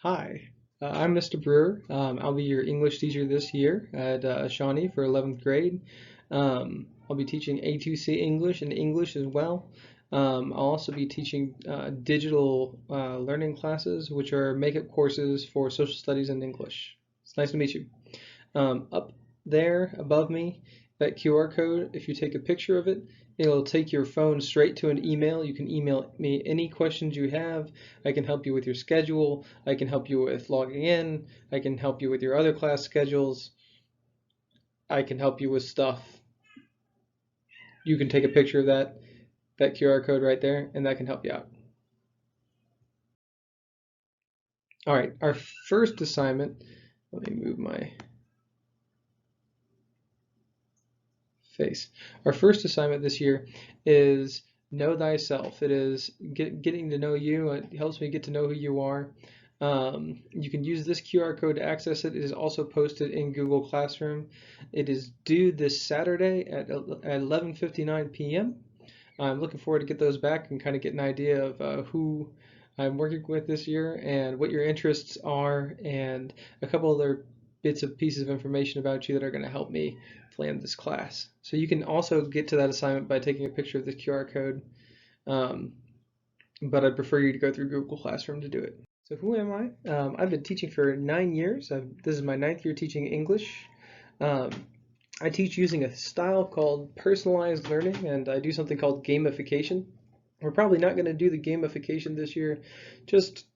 Hi, I'm Mr. Brewer. I'll be your English teacher this year at Shawnee for 11th grade. I'll be teaching A2C English and English as well. I'll also be teaching digital learning classes, which are makeup courses for social studies and English. It's nice to meet you. Up there above me, that QR code, if you take a picture of it, it'll take your phone straight to an email. You can email me any questions you have. I can help you with your schedule. I can help you with logging in. I can help you with your other class schedules. I can help you with stuff. You can take a picture of that QR code right there, and that can help you out. All right, our first assignment, let me move my face. Our first assignment this year is know thyself. It is getting to know you. It helps me get to know who you are. You can use this QR code to access it. It is also posted in Google Classroom. It is due this Saturday at 11:59 p.m. I'm looking forward to get those back and kind of get an idea of who I'm working with this year and what your interests are and a couple other bits of pieces of information about you that are going to help me plan this class. So you can also get to that assignment by taking a picture of the QR code, um, but I'd prefer you to go through Google Classroom to do it. So who am I? I've been teaching for 9 years. This is my ninth year teaching English. Um, I teach using a style called personalized learning, and I do something called gamification. We're probably not going to do the gamification this year, just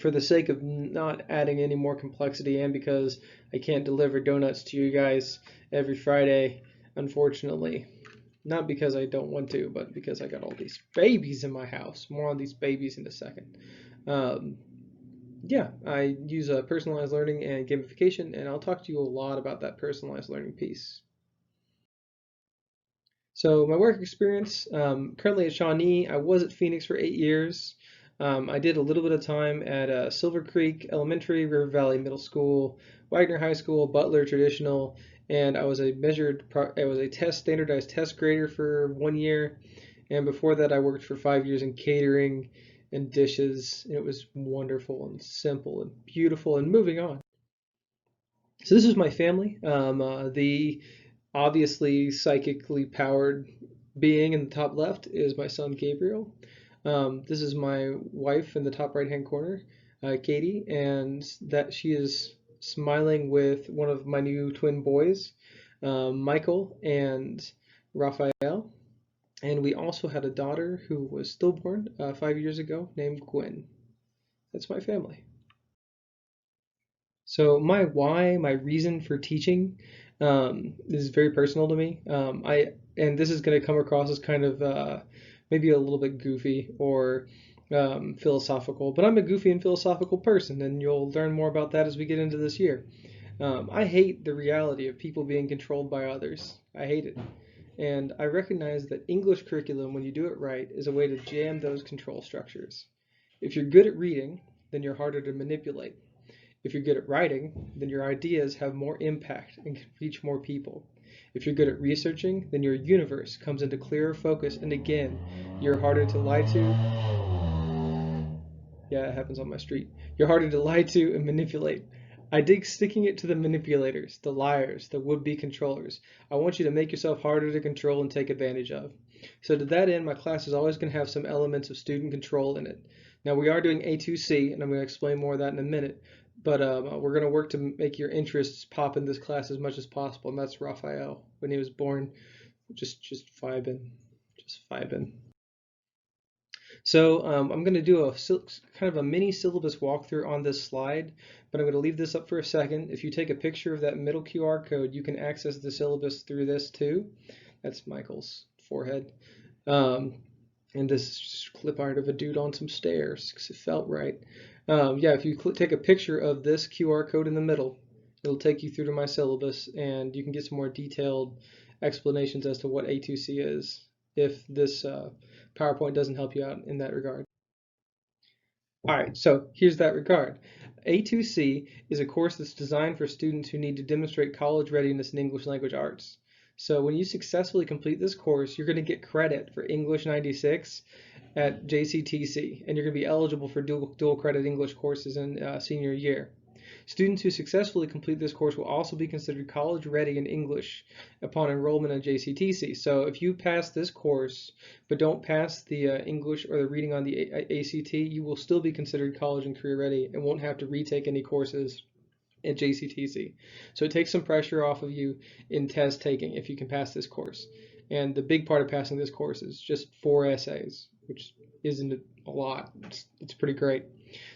for the sake of not adding any more complexity and because I can't deliver donuts to you guys every Friday, unfortunately. Not because I don't want to, but because I got all these babies in my house. More on these babies in a second. Um, yeah, I use personalized learning and gamification, and I'll talk to you a lot about that personalized learning piece. So my work experience, currently at Shawnee, I was at Phoenix for 8 years. I did a little bit of time at Silver Creek Elementary, River Valley Middle School, Wagner High School, Butler Traditional, and I was a standardized test grader for 1 year, and before that I worked for 5 years in catering and dishes, and it was wonderful and simple and beautiful. And moving on. So this is my family. The obviously psychically powered being in the top left is my son Gabriel. This is my wife in the top right hand corner, Katie, and that she is smiling with one of my new twin boys, Michael and Raphael. And we also had a daughter who was stillborn 5 years ago named Gwen. That's my family. So my why, my reason for teaching, is very personal to me. And this is going to come across as kind of maybe a little bit goofy or philosophical, but I'm a goofy and philosophical person, and you'll learn more about that as we get into this year. I hate the reality of people being controlled by others. I hate it. And I recognize that English curriculum, when you do it right, is a way to jam those control structures. If you're good at reading, then you're harder to manipulate. If you're good at writing, then your ideas have more impact and can reach more people. If you're good at researching, then your universe comes into clearer focus, and again, you're harder to lie to. Yeah, it happens on my street. You're harder to lie to and manipulate. I dig sticking it to the manipulators, the liars, the would-be controllers. I want you to make yourself harder to control and take advantage of. So to that end, my class is always going to have some elements of student control in it. Now we are doing A2C, and I'm going to explain more of that in a minute, but we're going to work to make your interests pop in this class as much as possible, and that's Raphael. When he was born, just vibing, just vibing. So I'm going to do kind of a mini syllabus walkthrough on this slide, but I'm going to leave this up for a second. If you take a picture of that middle QR code, you can access the syllabus through this too. That's Michael's forehead. And this is just clip art of a dude on some stairs because it felt right. Yeah, if you take a picture of this QR code in the middle, it'll take you through to my syllabus, and you can get some more detailed explanations as to what A2C is if this PowerPoint doesn't help you out in that regard. All right, so here's that regard. A2C is a course that's designed for students who need to demonstrate college readiness in English language arts. So when you successfully complete this course, you're going to get credit for English 96 at JCTC, and you're going to be eligible for dual credit English courses in senior year. Students who successfully complete this course will also be considered college ready in English upon enrollment in JCTC. So if you pass this course but don't pass the English or the reading on the ACT, you will still be considered college and career ready and won't have to retake any courses at JCTC. So it takes some pressure off of you in test taking if you can pass this course. And the big part of passing this course is just 4 essays, which isn't a lot. It's pretty great.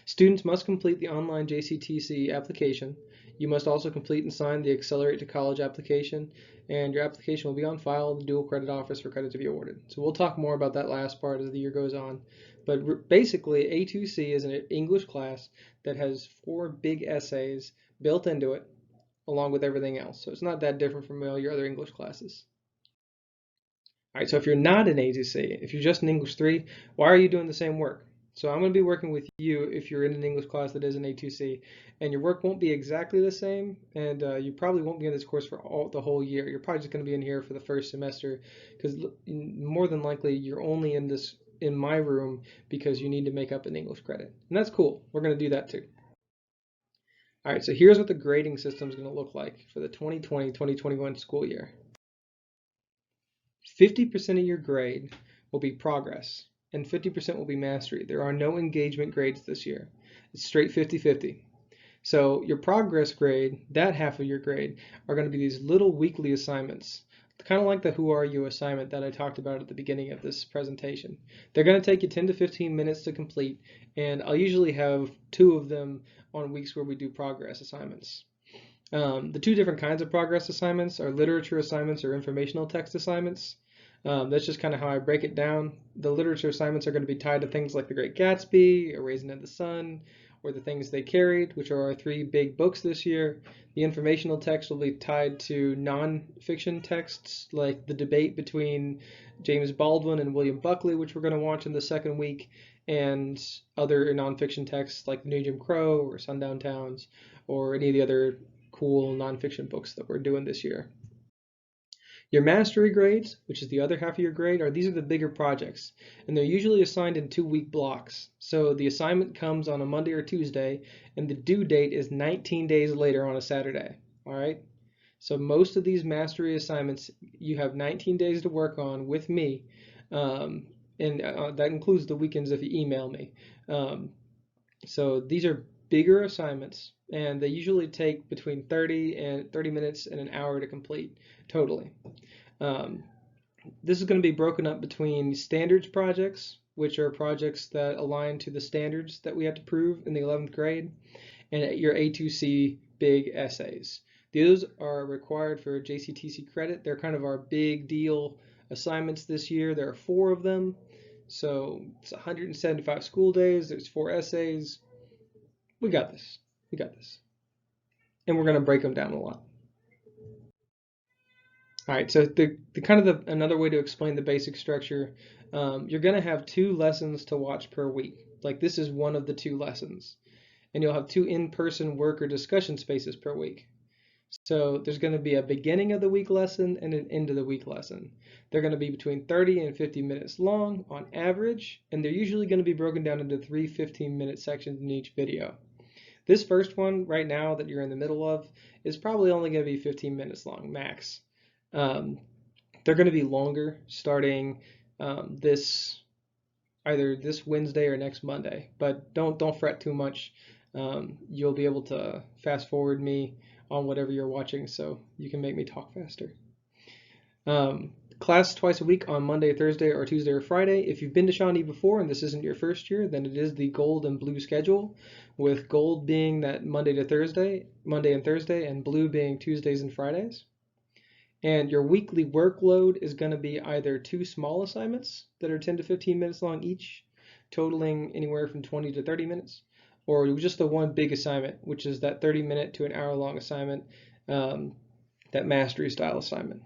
Students must complete the online JCTC application. You must also complete and sign the Accelerate to College application, and your application will be on file in the dual credit office for credit to be awarded. So we'll talk more about that last part as the year goes on. But basically, A2C is an English class that has 4 big essays built into it, along with everything else. So it's not that different from all your other English classes. All right, so if you're not in A2C, if you're just in English 3, why are you doing the same work? So I'm going to be working with you if you're in an English class that is an A2C, and your work won't be exactly the same, and you probably won't be in this course for the whole year. You're probably just going to be in here for the first semester, because more than likely you're only in my room because you need to make up an English credit, and that's cool. We're going to do that too. All right, so here's what the grading system is going to look like for the 2020-2021 school year. 50% of your grade will be progress, and 50% will be mastery. There are no engagement grades this year. It's straight 50-50. So your progress grade, that half of your grade, are going to be these little weekly assignments, kind of like the Who Are You assignment that I talked about at the beginning of this presentation. They're going to take you 10 to 15 minutes to complete, and I'll usually have 2 of them on weeks where we do progress assignments. The 2 different kinds of progress assignments are literature assignments or informational text assignments. That's just kind of how I break it down. The literature assignments are going to be tied to things like The Great Gatsby, A Raisin in the Sun, or The Things They Carried, which are our 3 big books this year. The informational text will be tied to non-fiction texts like the debate between James Baldwin and William Buckley, which we're going to watch in the second week, and other non-fiction texts like The New Jim Crow or Sundown Towns or any of the other cool non-fiction books that we're doing this year. Your mastery grades, which is the other half of your grade, these are the bigger projects, and they're usually assigned in 2-week blocks. So the assignment comes on a Monday or Tuesday, and the due date is 19 days later on a Saturday. All right? So most of these mastery assignments, you have 19 days to work on with me, and that includes the weekends if you email me. So these are bigger assignments, and they usually take between 30 minutes and an hour to complete totally. This is going to be broken up between standards projects, which are projects that align to the standards that we have to prove in the 11th grade, and your A2C big essays. Those are required for JCTC credit. They're kind of our big deal assignments this year. There are 4 of them, so it's 175 school days. There's 4 essays. We got this. We got this. And we're going to break them down a lot. All right, so another way to explain the basic structure, you're going to have 2 lessons to watch per week. Like this is one of the 2 lessons. And you'll have 2 in-person work or discussion spaces per week. So there's going to be a beginning of the week lesson and an end of the week lesson. They're going to be between 30 and 50 minutes long on average, and they're usually going to be broken down into 3 15-minute sections in each video. This first one right now that you're in the middle of is probably only going to be 15 minutes long, max. They're going to be longer starting either this Wednesday or next Monday, but don't fret too much. You'll be able to fast forward me on whatever you're watching, so you can make me talk faster. Class twice a week on Monday, Thursday, or Tuesday or Friday. If you've been to Shawnee before and this isn't your first year, then it is the gold and blue schedule, with gold being that Monday and Thursday, and blue being Tuesdays and Fridays. And your weekly workload is going to be either 2 small assignments that are 10 to 15 minutes long each, totaling anywhere from 20 to 30 minutes, or just the one big assignment, which is that 30-minute to an hour-long assignment, that mastery style assignment.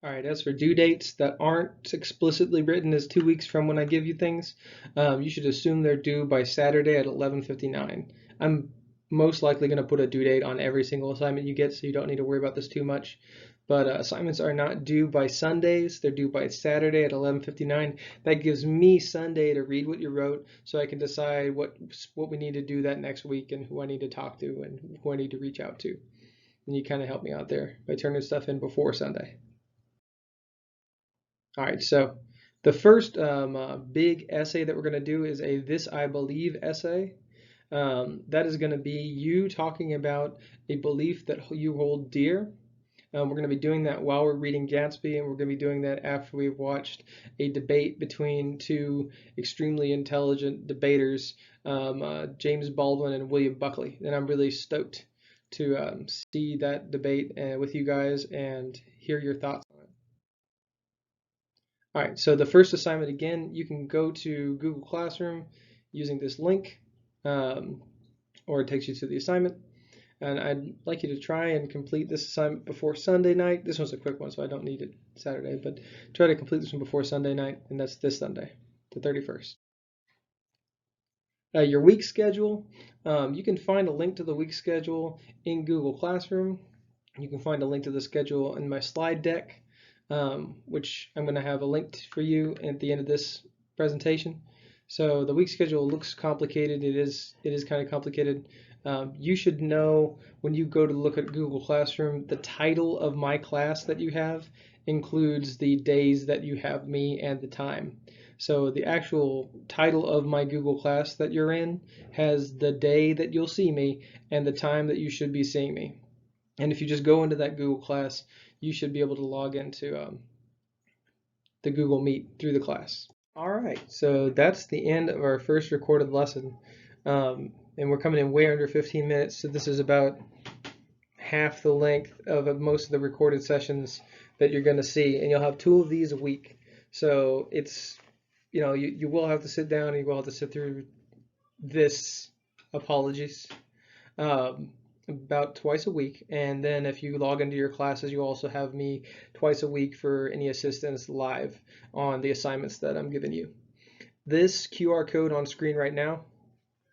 All right, as for due dates that aren't explicitly written as 2 weeks from when I give you things, you should assume they're due by Saturday at 11:59. I'm most likely going to put a due date on every single assignment you get, so you don't need to worry about this too much. but assignments are not due by Sundays. They're due by Saturday at 11:59. That gives me Sunday to read what you wrote so I can decide what we need to do that next week and who I need to talk to and who I need to reach out to. And you kind of help me out there by turning stuff in before Sunday. All right, so the first big essay that we're going to do is a This I Believe essay. That is going to be you talking about a belief that you hold dear. We're going to be doing that while we're reading Gatsby, and we're going to be doing that after we've watched a debate between two extremely intelligent debaters, James Baldwin and William Buckley. And I'm really stoked to see that debate with you guys and hear your thoughts on it. All right, so the first assignment, again, you can go to Google Classroom using this link, or it takes you to the assignment. And I'd like you to try and complete this assignment before Sunday night. This one's a quick one, so I don't need it Saturday, but try to complete this one before Sunday night, and that's this Sunday, the 31st. Your week schedule, you can find a link to the week schedule in Google Classroom. You can find a link to the schedule in my slide deck, which I'm going to have a link for you at the end of this presentation. So the week schedule looks complicated. It is kind of complicated. You should know when you go to look at Google Classroom, the title of my class that you have includes the days that you have me and the time. So the actual title of my Google class that you're in has the day that you'll see me and the time that you should be seeing me. And if you just go into that Google class, you should be able to log into the Google Meet through the class. All right, so that's the end of our first recorded lesson. And we're coming in way under 15 minutes, so this is about half the length of most of the recorded sessions that you're going to see, and you'll have 2 of these a week. So it's, you will have to sit down and you will have to sit through this, apologies, about twice a week. And then if you log into your classes, you also have me twice a week for any assistance live on the assignments that I'm giving you. This QR code on screen right now,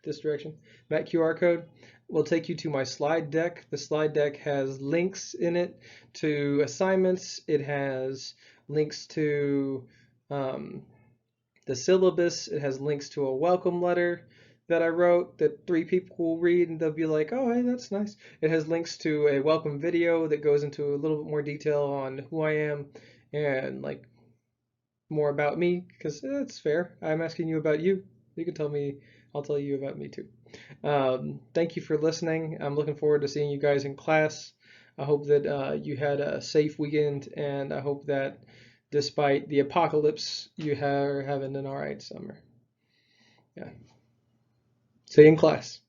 this direction, that QR code will take you to my slide deck. The slide deck has links in it to assignments. It has links to the syllabus. It has links to a welcome letter that I wrote that 3 people will read and they'll be like, oh, hey, that's nice. It has links to a welcome video that goes into a little bit more detail on who I am and like more about me, because that's fair. I'm asking you about you. You can tell me, I'll tell you about me too. Thank you for listening. I'm looking forward to seeing you guys in class. I hope that you had a safe weekend, and I hope that despite the apocalypse, you are having an all right summer. Yeah. See you in class.